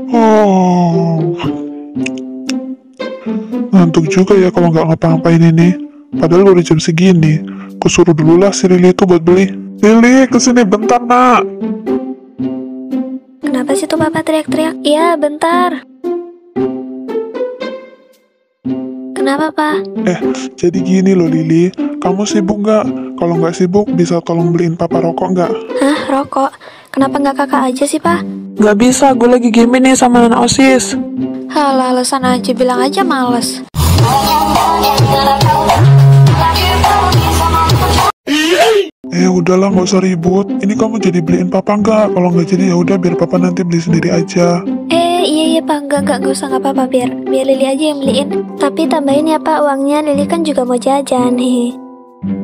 Oh, ngantuk juga ya kalau nggak ngapa-ngapain ini. Padahal udah jam segini. Kusuruh dulu lah si Lili itu buat beli. Lili, kesini bentar nak. Kenapa sih tuh Papa teriak-teriak? Iya, bentar. Kenapa, Pak? Jadi gini loh Lili, kamu sibuk nggak? Kalau nggak sibuk, bisa tolong beliin Papa rokok nggak? Hah, rokok? Kenapa nggak kakak aja sih, Pak? Nggak bisa, gue lagi game nih sama anak OSIS. Halah, alasan aja, bilang aja males. Udahlah nggak usah ribut. Ini kamu jadi beliin Papa nggak? Kalau nggak jadi ya udah biar Papa nanti beli sendiri aja. Iya Pak, enggak usah, nggak apa-apa, biar Lili aja yang beliin. Tapi tambahin ya Pak uangnya, Lili kan juga mau jajan nih.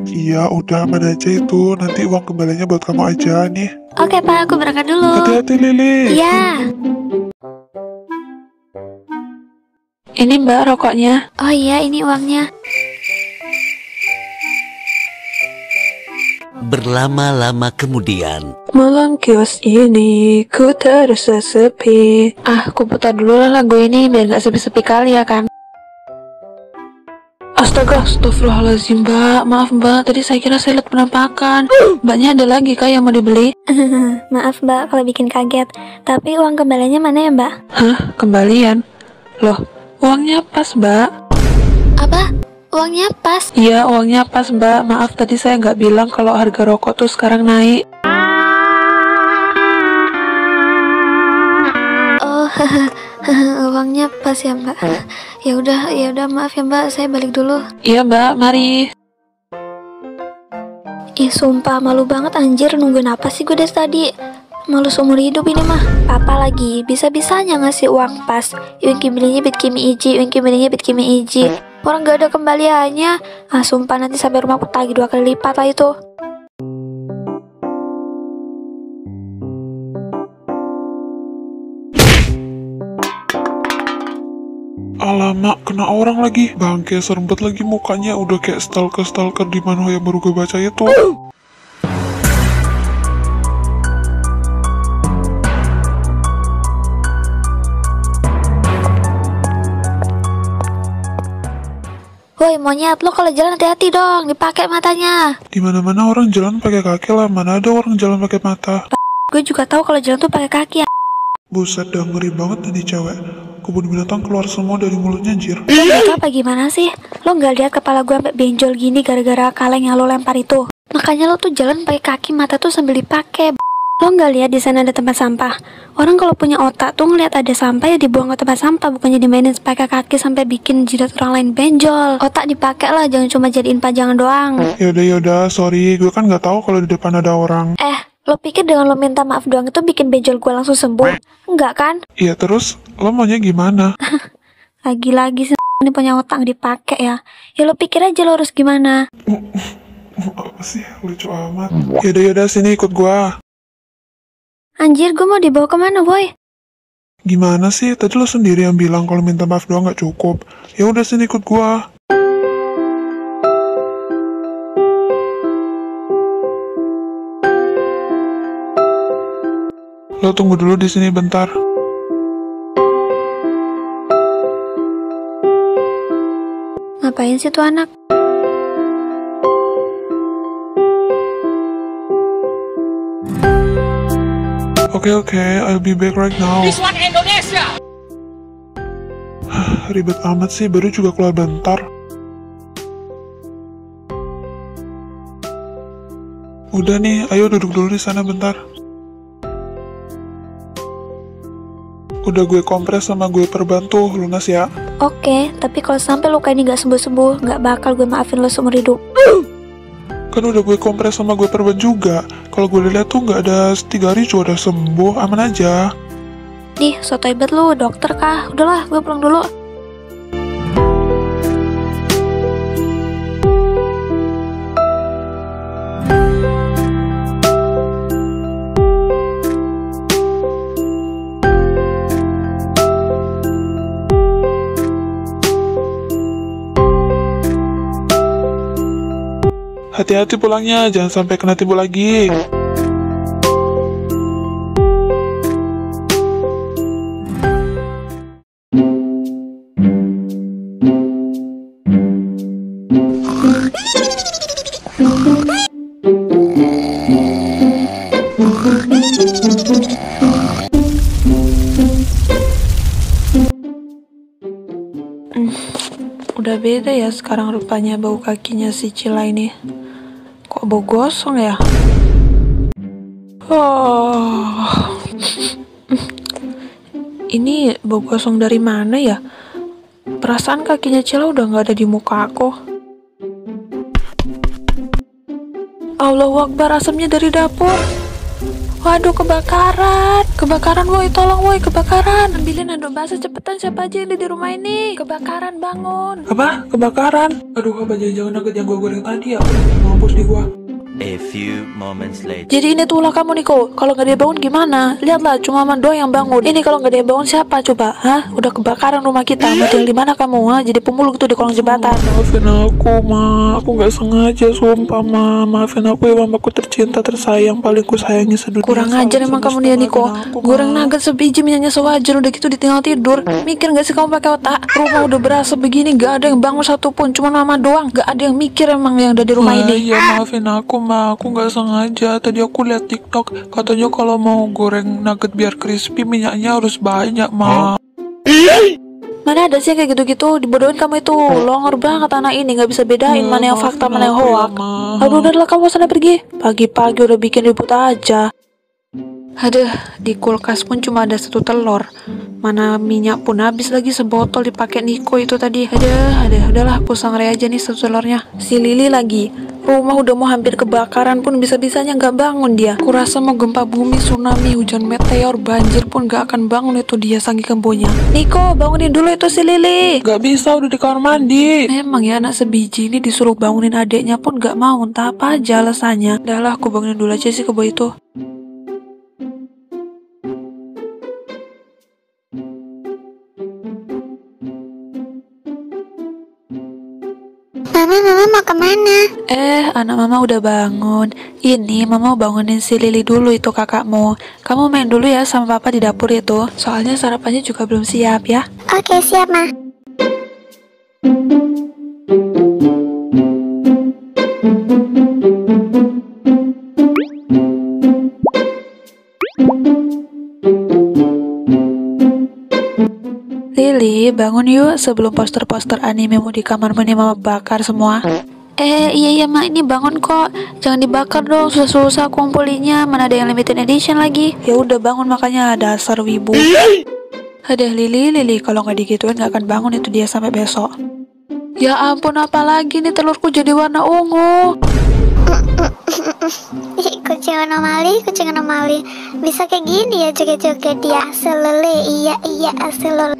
Iya, udah mana aja itu. Nanti uang kembalinya buat kamu aja nih. Oke Pak, aku berangkat dulu. Hati-hati Lili. Iya. Ini Mbak rokoknya. Oh iya, ini uangnya. Berlama-lama kemudian. Malam kios ini ku terasa sepi. Aku putar dulu lah lagu ini biar gak sepi-sepi kali ya kan. Astaga, astagfirullahaladzim Mbak. Maaf Mbak, tadi saya kira saya lihat penampakan. Mbaknya ada lagi kah yang mau dibeli? Maaf Mbak kalau bikin kaget. Tapi uang kembaliannya mana ya Mbak? Hah? Kembalian? Loh, uangnya pas Mbak. Apa? Uangnya pas? Iya, uangnya pas Mbak. Maaf tadi saya nggak bilang kalau harga rokok tuh sekarang naik. Oh, uangnya pas ya Mbak. Ya udah maaf ya Mbak, saya balik dulu. Iya Mbak, mari. Ih sumpah malu banget anjir, nungguin apa sih gue dari tadi. Malu seumur hidup ini mah. Papa lagi bisa-bisanya ngasih uang pas. Yuki belinya bit kimi iji, Yuki belinya bit kimi iji. Orang gak ada kembaliannya. Sumpah nanti sampai rumah aku tagih 2 kali lipat lah itu. Alamak, kena orang lagi. Bangke, serempet lagi mukanya. Udah kayak stalker di manhwa yang baru gue baca itu. Woi monyet, lo kalau jalan hati-hati dong, dipakai matanya. Di mana-mana orang jalan pakai kaki lah. Mana ada orang jalan pakai mata. Gue juga tahu kalau jalan tuh pakai kaki ya. Buset, dah ngeri banget nih cewek. Kebun binatang keluar semua dari mulutnya anjir. Lo gak tau apa gimana sih? Lo gak lihat kepala gue sampai benjol gini gara-gara kaleng yang lo lempar itu? Makanya lo tuh jalan pakai kaki, mata tuh sambil dipakai. Lo nggak lihat di sana ada tempat sampah? Orang kalau punya otak tuh ngeliat ada sampah ya dibuang ke tempat sampah, bukannya dimainin pakai kaki sampai bikin jidat orang lain benjol. Otak dipakai lah, jangan cuma jadiin pajangan doang. Yaudah, sorry. Gue kan nggak tahu kalau di depan ada orang. Lo pikir dengan lo minta maaf doang itu bikin benjol gue langsung sembuh? Enggak kan? Iya, terus lo maunya gimana? Lagi-lagi sih ini punya otak dipakai ya. Ya lo pikir aja lo harus gimana? Apa sih? Lucu amat. Yaudah, sini ikut gua. Anjir, gue mau dibawa kemana, boy? Gimana sih? Tadi lo sendiri yang bilang kalau minta maaf doang nggak cukup. Ya udah sini ikut gua. Lo tunggu dulu di sini bentar. Ngapain sih tuh anak? Oke, I'll be back right now. This one Indonesia. Ribet amat sih, baru juga keluar bentar. Udah nih, ayo duduk dulu di sana bentar. Udah gue kompres sama gue perban tuh, lunas ya. Oke, tapi kalau sampai luka ini gak sembuh-sembuh, gak bakal gue maafin lo seumur hidup. Kan udah gue kompres sama gue perban juga. Kalau gue lihat tuh nggak ada 3 hari juga udah sembuh, aman aja. Dih, sotoy bet lu, dokter kah? Udahlah, gue pulang dulu. Hati-hati pulangnya, jangan sampai kena tipu lagi. Udah beda ya sekarang rupanya bau kakinya si Cila ini. Kok bau gosong ya? Oh. Ini bau gosong dari mana ya? Perasaan kakinya Cila udah nggak ada di muka aku. Allahu Akbar, asapnya dari dapur. Waduh, kebakaran. Kebakaran woi, tolong woi, kebakaran. Ambilin handuk basah cepetan, siapa aja yang di rumah ini. Kebakaran, bangun. Apa? Kebakaran? Aduh, apa jangan-jangan nugget yang gue goreng tadi ya? Mampus di gua. A few moments later. Jadi ini tuh ulah kamu Niko. Kalau nggak dia bangun gimana? Lihatlah, cuma Mama doang yang bangun. Ini kalau nggak dia bangun siapa coba? Hah? Udah kebakaran rumah kita. Mau tinggal di mana kamu? Ha? Jadi pemulung tuh di kolong jembatan. Maafin aku, Ma. Aku nggak sengaja, sumpah, Ma. Maafin aku ya, mamaku tercinta, tersayang, paling ku sayangi sedunia. Kurang ajar emang kamu dia Niko. Goreng nugget sebiji minyaknya sewajar, udah gitu ditinggal tidur. Mikir nggak sih kamu pakai otak? Rumah udah berasa begini, nggak ada yang bangun satupun, cuma Mama doang. Nggak ada yang mikir emang yang ada di rumah ini. Iya, maafin aku, Ma. Aku nggak sengaja. Tadi aku lihat TikTok, katanya kalau mau goreng nugget biar crispy, minyaknya harus banyak, Ma. Mana ada sih kayak gitu-gitu, dibodohin kamu itu. Longor banget anak ini, nggak bisa bedain mana yang fakta, mana yang hoak. Aduh, udahlah kamu sana pergi. Pagi-pagi udah bikin ribut aja. Aduh, di kulkas pun cuma ada 1 telur. Mana minyak pun habis lagi sebotol dipakai Niko itu tadi. Aduh, udahlah aku sangrai aja nih 1 telurnya. Si Lili lagi. Rumah udah mau hampir kebakaran pun bisa-bisanya nggak bangun dia. Kurasa mau gempa bumi, tsunami, hujan meteor, banjir pun nggak akan bangun itu dia saking kembonya. Niko, bangunin dulu itu si Lili. Nggak bisa, udah di kamar mandi. Memang ya anak sebiji ini disuruh bangunin adiknya pun nggak mau, entah apa aja alasannya. Udahlah aku bangunin dulu aja si kebo itu. Mama mau kemana? Anak mama udah bangun. Ini mama mau bangunin si Lili dulu itu kakakmu. Kamu main dulu ya sama papa di dapur itu. Soalnya sarapannya juga belum siap ya. Oke, siap, Ma. Lili, bangun yuk sebelum poster-poster animemu di kamarmu ini mama bakar semua. Iya mak, ini bangun kok. Jangan dibakar dong, susah-susah kumpulinya. Mana ada yang limited edition lagi. Ya udah bangun makanya, dasar wibu. Aduh Lili, kalau nggak digituin nggak akan bangun itu dia sampai besok. Ya ampun, apalagi nih telurku jadi warna ungu. Kucing anomali. Bisa kayak gini ya joget-joget dia. Aselele, iya aselele.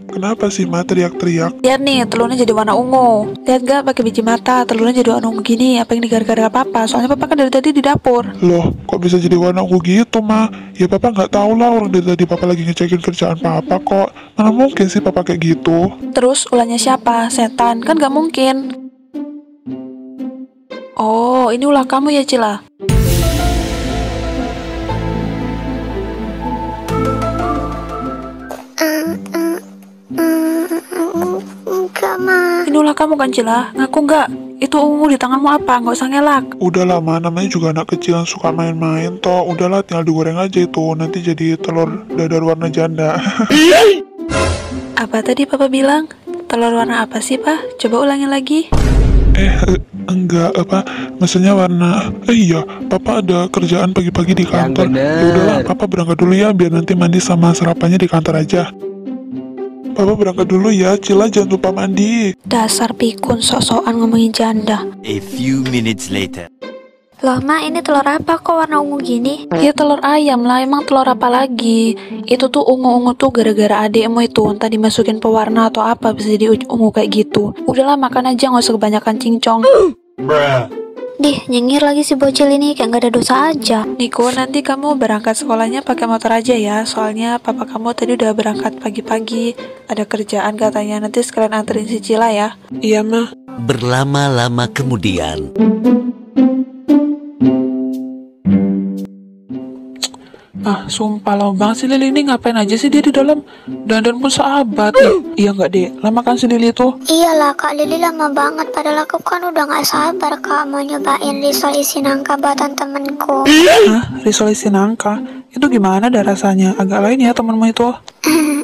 Kenapa sih Ma teriak-teriak? Lihat nih, telurnya jadi warna ungu. Lihat gak pakai biji mata, telurnya jadi warna ungu gini. Apa yang gara-gara papa? Soalnya papa kan dari tadi di dapur. Loh, kok bisa jadi warna ungu gitu, Ma? Ya papa nggak tahu lah, orang dari tadi papa lagi ngecekin kerjaan papa kok. Mana mungkin sih papa kayak gitu? Terus ulahnya siapa? Setan? Kan gak mungkin. Oh, ini ulah kamu ya Cila? Enggak, Ma. Ini ulah kamu kan Cila? Ngaku nggak? Itu ungu di tanganmu apa? Nggak usah ngelak. Udahlah Ma, namanya juga anak kecil yang suka main-main toh. Udahlah, tinggal digoreng aja itu. Nanti jadi telur dadar warna janda. Apa tadi papa bilang? Telur warna apa sih Pak? Coba ulangi lagi. Enggak, maksudnya warna. Iya, papa ada kerjaan pagi-pagi di kantor. Ya udahlah, papa berangkat dulu ya, biar nanti mandi sama sarapannya di kantor aja. Papa berangkat dulu ya, Cila jangan lupa mandi. Dasar pikun, sok-sokan ngomongin janda. A few minutes later. Loh, Ma, ini telur apa kok warna ungu gini? Ya telur ayam lah, emang telur apa lagi? Itu tuh ungu-ungu tuh gara-gara adekmu itu entah dimasukin pewarna atau apa bisa jadi ungu kayak gitu. Udahlah makan aja, nggak usah kebanyakan cincong. Dih, nyengir lagi si bocil ini, kayak nggak ada dosa aja. Niko, nanti kamu berangkat sekolahnya pakai motor aja ya. Soalnya papa kamu tadi udah berangkat pagi-pagi. Ada kerjaan katanya, nanti sekalian anterin si Cila ya. Iya, Ma. Berlama-lama kemudian. Sumpah lama banget si Lili ini, ngapain aja sih dia di dalam? Dandan pun sahabat ya. Iya nggak deh, lama kan si Lili tuh? Iyalah Kak Lili lama banget, padahal aku kan udah nggak sabar Kak mau nyobain risol isi nangka buatan temenku. Hah? Risol isi nangka? Itu gimana dah rasanya? Agak lain ya temenmu itu?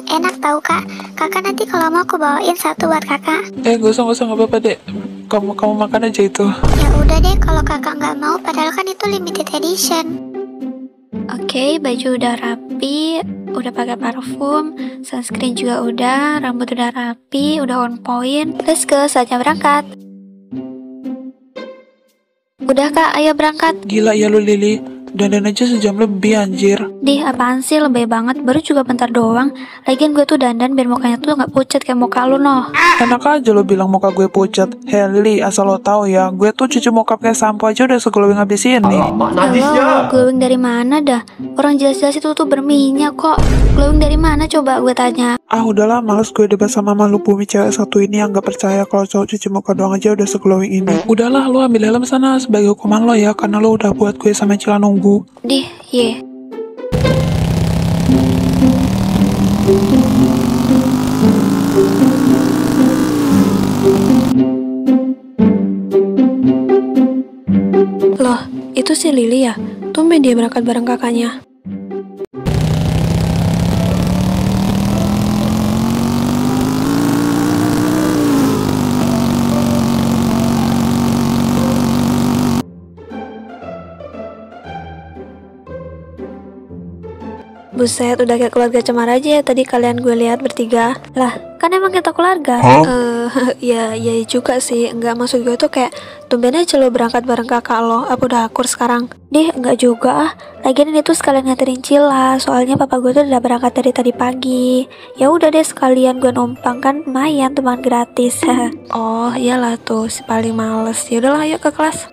Enak tahu kak. Kakak nanti kalau mau aku bawain satu buat kakak. Gak usah nggak apa-apa dek. Kamu makan aja itu. Ya udah deh kalau kakak nggak mau, padahal kan itu limited edition. Oke, baju udah rapi, udah pakai parfum, sunscreen juga udah, rambut udah rapi, udah on point. Let's go, saatnya berangkat. Udah kak, ayo berangkat. Gila ya lu Lili. Dandan aja sejam lebih anjir. Dih, apaan sih, lebay banget, baru juga bentar doang. Lagian gue tuh dandan biar mukanya tuh gak pucat kayak muka lu noh. Enak aja lo bilang muka gue pucat. Hei Lili, asal lo tahu ya, gue tuh cuci muka pakai sampo aja udah seglowing abis ini. Halo, glowing dari mana dah? Orang jelas-jelas itu tuh berminyak kok. Glowing dari mana coba gue tanya. Ah udahlah, males gue debat sama malu bumi cewek satu ini yang gak percaya kalau cowok cuci muka doang aja udah seglowing ini. Udahlah, lo ambil helm sana sebagai hukuman lo ya, karena lo udah buat gue sama Cila nunggu. Dih, ye. Loh, itu si Lili ya? Tumben dia berangkat bareng kakaknya. Buset, udah kayak keluarga cemara aja ya tadi kalian gue lihat bertiga. Lah, kan emang kita keluarga. Ya juga sih. Enggak, maksud gue tuh kayak tumben aja lo berangkat bareng kakak lo. Apa udah akur sekarang? Dih, enggak juga ah. Lagian ini tuh sekalian nganterin Cila. Soalnya papa gue tuh udah berangkat dari tadi pagi. Ya udah deh sekalian gue numpang kan lumayan teman gratis. Oh, iyalah tuh si paling males. Ya udahlah, ayo ke kelas.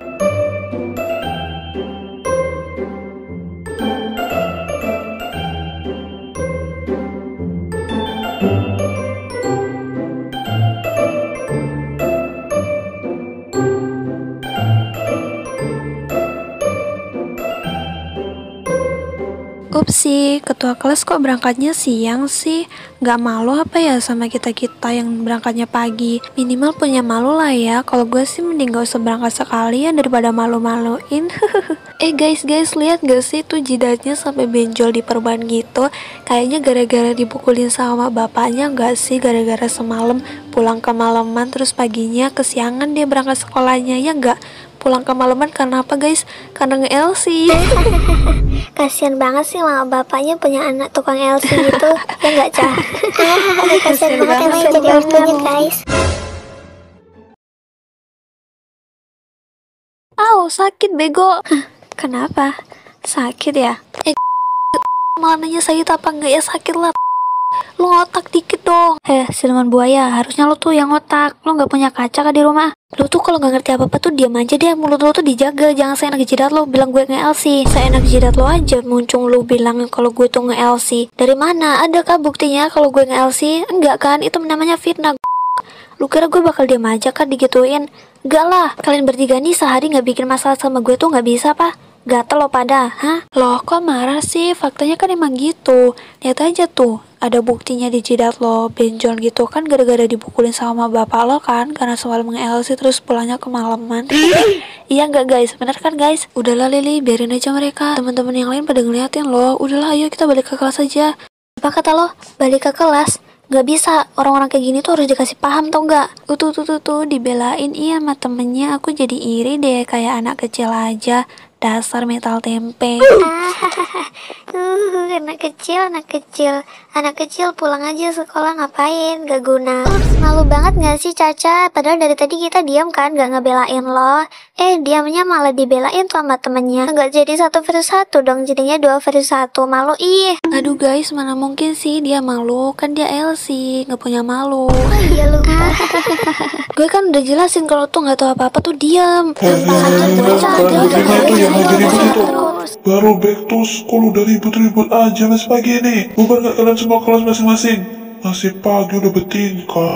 Upsi, ketua kelas kok berangkatnya siang sih? Gak malu apa ya sama kita-kita yang berangkatnya pagi? Minimal punya malu lah ya. Kalau gue sih mending gak usah berangkat sekalian daripada malu-maluin. Guys, lihat gak sih tuh jidatnya sampai benjol di perban gitu? Kayaknya gara-gara dipukulin sama bapaknya gak sih? Gara-gara semalam pulang kemalaman terus paginya kesiangan dia berangkat sekolahnya, ya gak? Pulang kemalaman karena apa guys? Karena nge-LC. Kasian banget sih mama bapaknya punya anak tukang LC gitu. Ya nggak Cah? Kasian banget emang jadi ortunya guys. Au, sakit bego. Kenapa? Sakit ya? Malah nanya sakit apa enggak, ya sakit lah. Lu ngotak dikit dong. Siluman buaya, harusnya lu tuh yang ngotak. Lu nggak punya kaca kan di rumah? Lu tuh kalau nggak ngerti apa-apa tuh diam aja deh, mulut lu tuh dijaga. Jangan seenak jidat lu bilang gue nge-LC. Seenak jidat lu aja muncul lu bilang kalau gue tuh nge-LC. Dari mana? Adakah buktinya kalau gue nge-LC? Enggak kan? Itu namanya fitnah. Lu kira gue bakal diam aja kan digituin? Enggak lah. Kalian bertiga nih sehari nggak bikin masalah sama gue tuh nggak bisa apa? Gatel lo pada, hah? Loh kok marah sih? Faktanya kan emang gitu. Lihat aja tuh, ada buktinya di jidat lo, benjol gitu kan gara-gara dipukulin sama bapak lo kan, karena semalam nge-LC terus pulangnya kemalaman. Iya nggak guys? Bener kan guys? Udahlah Lili, biarin aja mereka. Teman-teman yang lain pada ngeliatin lo. Udahlah ayo kita balik ke kelas aja. Apa kata lo? Balik ke kelas? Gak bisa, orang-orang kayak gini tuh harus dikasih paham tau gak? Tuh, dibelain iya sama temennya. Aku jadi iri deh kayak anak kecil aja. Dasar metal tempe. Anak kecil pulang aja sekolah ngapain? Gak guna. Malu banget gak sih Caca? Padahal dari tadi kita diam kan, gak ngebelain lo. Diamnya malah dibelain tuh sama temennya. Gak jadi 1 versus 1 dong, jadinya 2 versus 1. Malu ih. Aduh guys, mana mungkin sih dia malu? Kan dia LC, gak punya malu. Iya lupa. Gue kan udah jelasin kalau tuh gak tahu apa-apa tuh diam. Baru back to school udah ribut-ribut aja masih pagi nih. Bubar gak kalian semua kelas masing-masing? Masih pagi udah bertingkah.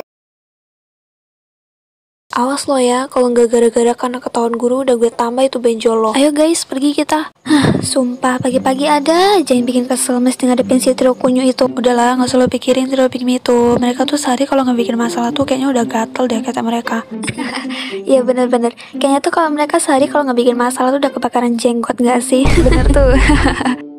Awas lo ya, kalau nggak gara-gara karena ketahuan guru udah gue tambah itu benjol lo. Ayo guys, pergi kita. Sumpah, pagi-pagi ada aja yang bikin kesel mesti ngadepin si trio kunyu itu. Udahlah, nggak usah lo pikirin trio pygmy itu. Mereka tuh sehari kalau nggak bikin masalah tuh kayaknya udah gatel deh kata mereka. Iya bener-bener. Kayaknya tuh kalau mereka sehari kalau nggak bikin masalah tuh udah kebakaran jenggot nggak sih? Bener tuh.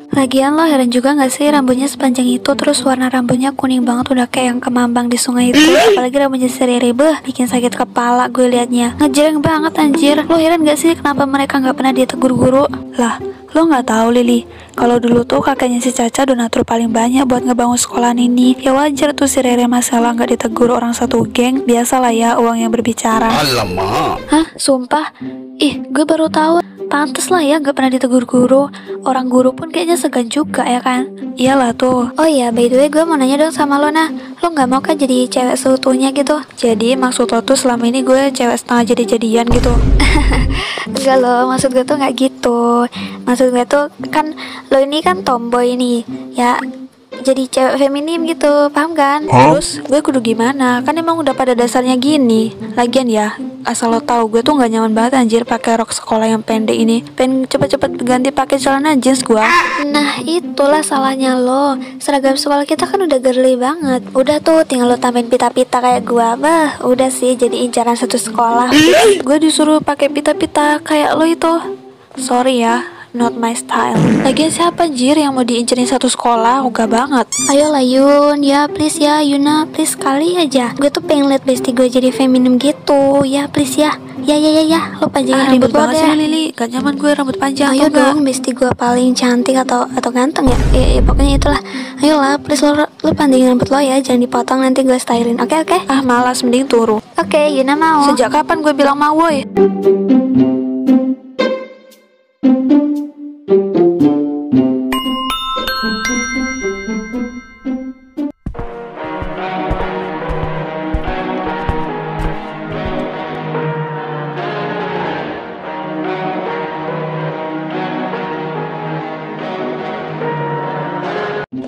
Lagian lo heran juga gak sih rambutnya sepanjang itu, terus warna rambutnya kuning banget udah kayak yang kemambang di sungai itu. Apalagi rambutnya si Rere, bikin sakit kepala gue liatnya. Ngejreng banget anjir. Lo heran gak sih kenapa mereka gak pernah ditegur guru? Lah, lo gak tahu Lili, kalau dulu tuh kakaknya si Caca donatur paling banyak buat ngebangun sekolahan ini. Ya wajar tuh si Rere masalah gak ditegur orang satu geng. Biasalah ya uang yang berbicara. Alamak. Hah? Sumpah? Ih, gue baru tahu. Pantes lah ya gak pernah ditegur guru. Orang guru pun kayaknya segan juga ya kan. Iyalah tuh. Oh iya, by the way gue mau nanya dong sama lo, Nah. Lo gak mau kan jadi cewek seutuhnya gitu? Jadi maksud lo tuh selama ini gue cewek setengah jadi-jadian gitu? Enggak lo, maksud gue tuh gak gitu. Maksud gue tuh kan lo ini kan tomboy nih. Ya jadi cewek feminim gitu, paham kan? Terus gue kudu gimana? Kan emang udah pada dasarnya gini. Lagian ya, asal lo tahu gue tuh nggak nyaman banget anjir pakai rok sekolah yang pendek ini. Pengen cepet-cepet ganti pakai celana jeans gue. Nah itulah salahnya lo. Seragam sekolah kita kan udah girly banget. Udah tuh tinggal lo tambahin pita-pita kayak gue. Bah, udah sih jadi incaran satu sekolah. Gue disuruh pakai pita-pita kayak lo itu. Sorry ya, not my style. Lagian siapa anjir yang mau diincerin satu sekolah? Ogah banget. Ayolah Yun, ya please ya Yuna, please sekali aja. Gue tuh pengen liat bestie gue jadi feminim gitu. Ya please ya. Ya, lo panjangin rambut lo deh. Lili, gak nyaman gue rambut panjang. Ayo dong, bestie gue paling cantik atau ganteng ya. Ya pokoknya itulah. Ayolah, please lo panjangin rambut lo ya, jangan dipotong nanti gue stylin. Oke? Ah malas, mending turu. Oke, Yuna mau. Sejak kapan gue bilang mau woy?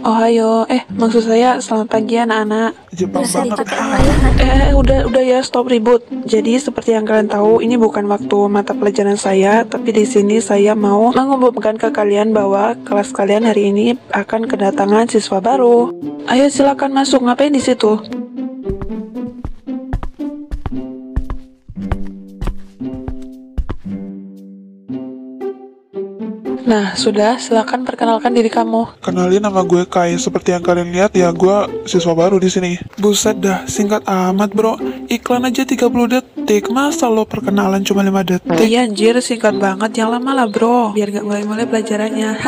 Ohayo, maksud saya selamat pagi anak-anak. Jepang banget. Udah ya, stop ribut. Jadi seperti yang kalian tahu, ini bukan waktu mata pelajaran saya, tapi di sini saya mau mengumumkan ke kalian bahwa kelas kalian hari ini akan kedatangan siswa baru. Ayo silakan masuk, ngapain di situ? Nah, sudah, silakan perkenalkan diri kamu. Kenalin, nama gue Kai. Seperti yang kalian lihat ya, gue siswa baru di sini. Buset dah, singkat amat bro. Iklan aja 30 detik. Masa lo perkenalan cuma 5 detik? Iya anjir, singkat banget. Yang lama lah bro, biar gak mulai-mulai pelajarannya.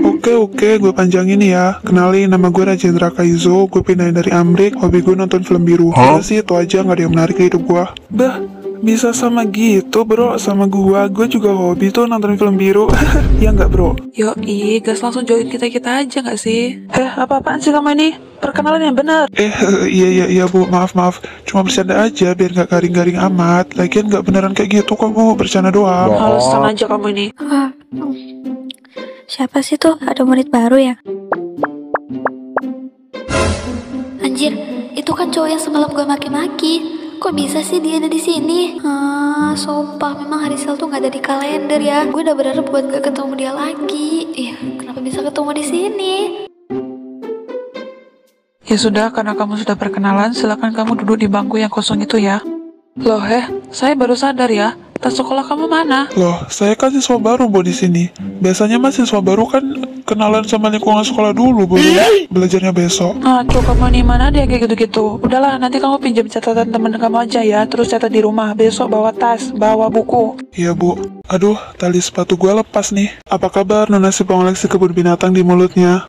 Oke, gue panjangin ya. Kenalin, nama gue Rajendra Kaizo. Gue pindahin dari Amrik. Hobi gue nonton film biru. Udah sih, itu aja, gak ada yang menarik di hidup gue. Bah, bisa sama gitu bro, sama gue juga hobi tuh nonton film biru. Ya nggak bro? Yoi, gas langsung join kita aja nggak sih? Apa-apaan sih kamu ini? Perkenalan yang benar. Iya bu, maaf. Cuma bercanda aja biar nggak garing-garing amat. Lagian nggak beneran kayak gitu kok bu, bercanda doang. Alasan aja kamu ini. Siapa sih tuh? Ada murid baru ya? Anjir, itu kan cowok yang semalam gue maki-maki. Kok bisa sih dia ada di sini? Sumpah memang hari Sel tuh nggak ada di kalender ya. Gue udah berharap buat gak ketemu dia lagi. Kenapa bisa ketemu di sini? Ya sudah, karena kamu sudah perkenalan, silakan kamu duduk di bangku yang kosong itu ya. Loh, saya baru sadar ya. Tas sekolah kamu mana? Loh, saya kan siswa baru bu di sini. Biasanya mas siswa baru kan kenalan sama lingkungan sekolah dulu bu. Belajarnya besok. Tuh kamu nih mana dia kayak gitu-gitu. Udahlah, nanti kamu pinjam catatan temen kamu aja ya. Terus catat di rumah. Besok bawa tas, bawa buku. Iya bu. Aduh, tali sepatu gue lepas nih. Apa kabar nona si pengoleksi kebun binatang di mulutnya?